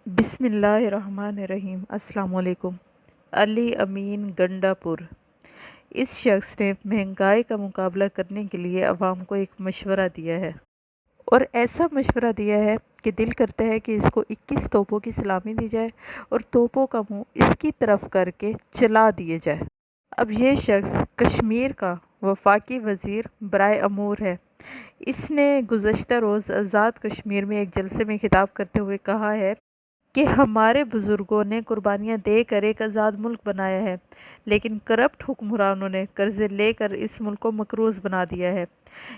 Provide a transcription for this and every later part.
بسم اللہ الرحمن الرحیم۔ السلام علیکم۔ علی امین گنڈاپور اس شخص نے مہنگائی کا مقابلہ کرنے کے لیے عوام کو ایک مشورہ دیا ہے، اور ایسا مشورہ دیا ہے کہ دل کرتا ہے کہ اس کو 21 توپوں کی سلامی دی جائے اور توپوں کا منہ اس کی طرف کر کے چلا دیے جائے۔ اب یہ شخص کشمیر کا وفاقی وزیر برائے امور ہے۔ اس نے گزشتہ روز آزاد کشمیر میں ایک جلسے میں خطاب کرتے ہوئے کہا ہے کہ ہمارے بزرگوں نے قربانیاں دے کر ایک آزاد ملک بنایا ہے، لیکن کرپٹ حکمرانوں نے قرضے لے کر اس ملک کو مقروض بنا دیا ہے۔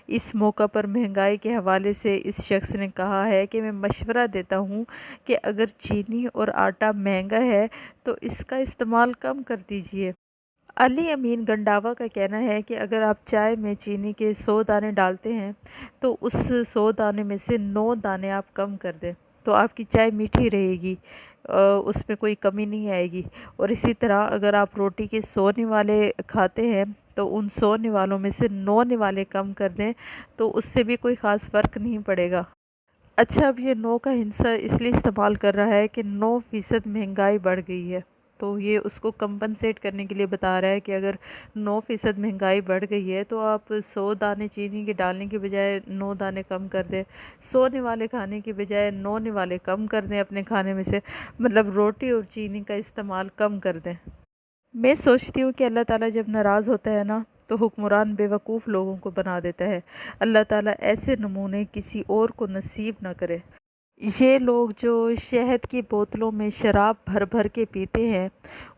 اس موقع پر مہنگائی کے حوالے سے اس شخص نے کہا ہے کہ میں مشورہ دیتا ہوں کہ اگر چینی اور آٹا مہنگا ہے تو اس کا استعمال کم کر دیجیے۔ علی امین گنڈاوا کا کہنا ہے کہ اگر آپ چائے میں چینی کے 100 دانے ڈالتے ہیں تو اس 100 دانے میں سے 9 دانے آپ کم کر دیں تو آپ کی چائے میٹھی رہے گی، اس میں کوئی کمی نہیں آئے گی۔ اور اسی طرح اگر آپ روٹی کے 100 نوالے کھاتے ہیں تو ان 100 نوالوں میں سے 9 نوالے کم کر دیں تو اس سے بھی کوئی خاص فرق نہیں پڑے گا۔ اچھا، اب یہ 9 کا ہندسہ اس لیے استعمال کر رہا ہے کہ 9% مہنگائی بڑھ گئی ہے، تو یہ اس کو کمپنسیٹ کرنے کے لیے بتا رہا ہے کہ اگر 9% مہنگائی بڑھ گئی ہے تو آپ 100 دانے چینی کے ڈالنے کے بجائے 9 دانے کم کر دیں، 100 نوالے کھانے کے بجائے 9 نوالے کم کر دیں اپنے کھانے میں سے، مطلب روٹی اور چینی کا استعمال کم کر دیں۔ میں سوچتی ہوں کہ اللہ تعالیٰ جب ناراض ہوتا ہے نا تو حکمران بے وقوف لوگوں کو بنا دیتا ہے۔ اللہ تعالیٰ ایسے نمونے کسی اور کو نصیب نہ کرے۔ یہ لوگ جو شہد کی بوتلوں میں شراب بھر بھر کے پیتے ہیں،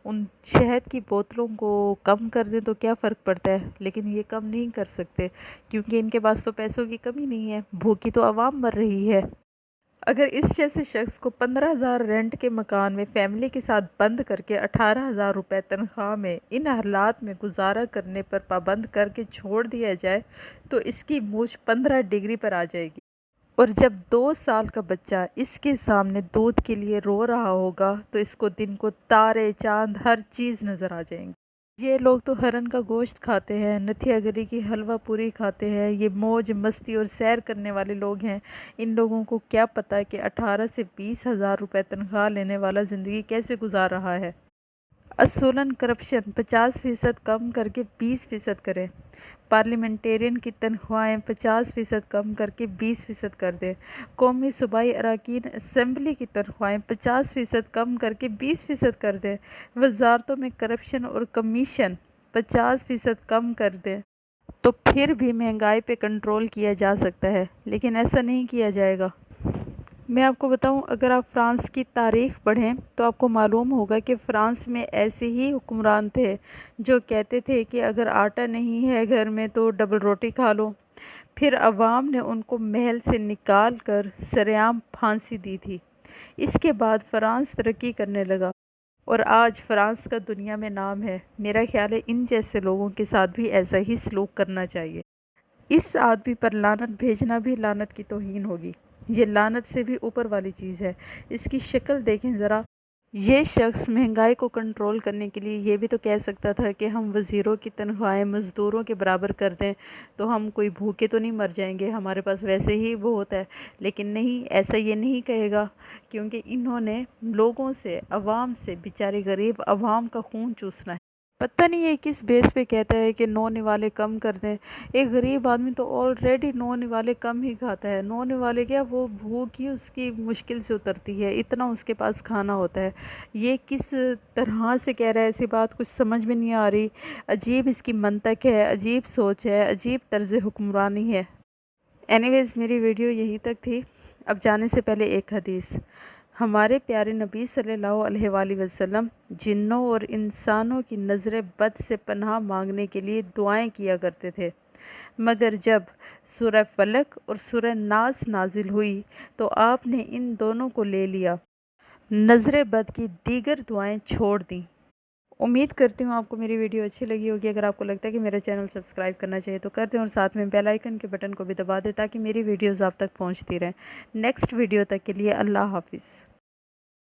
ان شہد کی بوتلوں کو کم کر دیں تو کیا فرق پڑتا ہے، لیکن یہ کم نہیں کر سکتے کیونکہ ان کے پاس تو پیسوں کی کمی نہیں ہے، بھوکی تو عوام مر رہی ہے۔ اگر اس جیسے شخص کو 15,000 رینٹ کے مکان میں فیملی کے ساتھ بند کر کے 18,000 روپے تنخواہ میں ان حالات میں گزارا کرنے پر پابند کر کے چھوڑ دیا جائے تو اس کی مونچھ 15 ڈگری پر آ جائے گی، اور جب 2 سال کا بچہ اس کے سامنے دودھ کے لیے رو رہا ہوگا تو اس کو دن کو تارے چاند ہر چیز نظر آ جائیں گی۔ یہ لوگ تو ہرن کا گوشت کھاتے ہیں، نتھیا گلی کی حلوہ پوری کھاتے ہیں، یہ موج مستی اور سیر کرنے والے لوگ ہیں۔ ان لوگوں کو کیا پتہ کہ 18 سے 20,000 روپے تنخواہ لینے والا زندگی کیسے گزار رہا ہے۔ اصولاً کرپشن 50% کم کر کے 20% کریں، پارلیمنٹیرین کی تنخواہیں 50% کم کر کے 20% کر دیں، قومی صوبائی اراکین اسمبلی کی تنخواہیں 50% کم کر کے 20% کر دیں، وزارتوں میں کرپشن اور کمیشن 50% کم کر دیں تو پھر بھی مہنگائی پہ کنٹرول کیا جا سکتا ہے، لیکن ایسا نہیں کیا جائے گا۔ میں آپ کو بتاؤں، اگر آپ فرانس کی تاریخ پڑھیں تو آپ کو معلوم ہوگا کہ فرانس میں ایسے ہی حکمران تھے جو کہتے تھے کہ اگر آٹا نہیں ہے گھر میں تو ڈبل روٹی کھا لو۔ پھر عوام نے ان کو محل سے نکال کر سرعام پھانسی دی تھی۔ اس کے بعد فرانس ترقی کرنے لگا اور آج فرانس کا دنیا میں نام ہے۔ میرا خیال ہے ان جیسے لوگوں کے ساتھ بھی ایسا ہی سلوک کرنا چاہیے۔ اس آدمی پر لعنت بھیجنا بھی لعنت کی توہین ہوگی۔ یہ لعنت سے بھی اوپر والی چیز ہے۔ اس کی شکل دیکھیں ذرا۔ یہ شخص مہنگائی کو کنٹرول کرنے کے لیے یہ بھی تو کہہ سکتا تھا کہ ہم وزیروں کی تنخواہیں مزدوروں کے برابر کر دیں تو ہم کوئی بھوکے تو نہیں مر جائیں گے، ہمارے پاس ویسے ہی بہت ہے۔ لیکن نہیں، ایسا یہ نہیں کہے گا کیونکہ انہوں نے لوگوں سے، عوام سے، بیچارے غریب عوام کا خون چوسنا ہے۔ پتہ نہیں یہ کس بیس پہ کہتا ہے کہ 9 نوالے کم کر دیں۔ ایک غریب آدمی تو آلریڈی 9 نوالے کم ہی کھاتا ہے۔ 9 نوالے کیا، وہ بھوک ہی اس کی مشکل سے اترتی ہے، اتنا اس کے پاس کھانا ہوتا ہے۔ یہ کس طرح سے کہہ رہا ہے ایسی بات، کچھ سمجھ میں نہیں آ رہی۔ عجیب اس کی منطق ہے، عجیب سوچ ہے، عجیب طرز حکمرانی ہے۔ اینیویز، میری ویڈیو یہیں تک تھی۔ اب جانے سے پہلے ایک حدیث۔ ہمارے پیارے نبی صلی اللہ علیہ وآلہ وسلم جنوں اور انسانوں کی نظر بد سے پناہ مانگنے کے لیے دعائیں کیا کرتے تھے، مگر جب سورہ فلق اور سورہ ناس نازل ہوئی تو آپ نے ان دونوں کو لے لیا، نظر بد کی دیگر دعائیں چھوڑ دیں۔ امید کرتی ہوں آپ کو میری ویڈیو اچھی لگی ہوگی۔ اگر آپ کو لگتا ہے کہ میرا چینل سبسکرائب کرنا چاہیے تو کر دیں، اور ساتھ میں بیل آئیکن کے بٹن کو بھی دبا دیں تاکہ میری ویڈیوز آپ تک پہنچتی رہیں۔ نیکسٹ ویڈیو تک کے لیے اللہ حافظ۔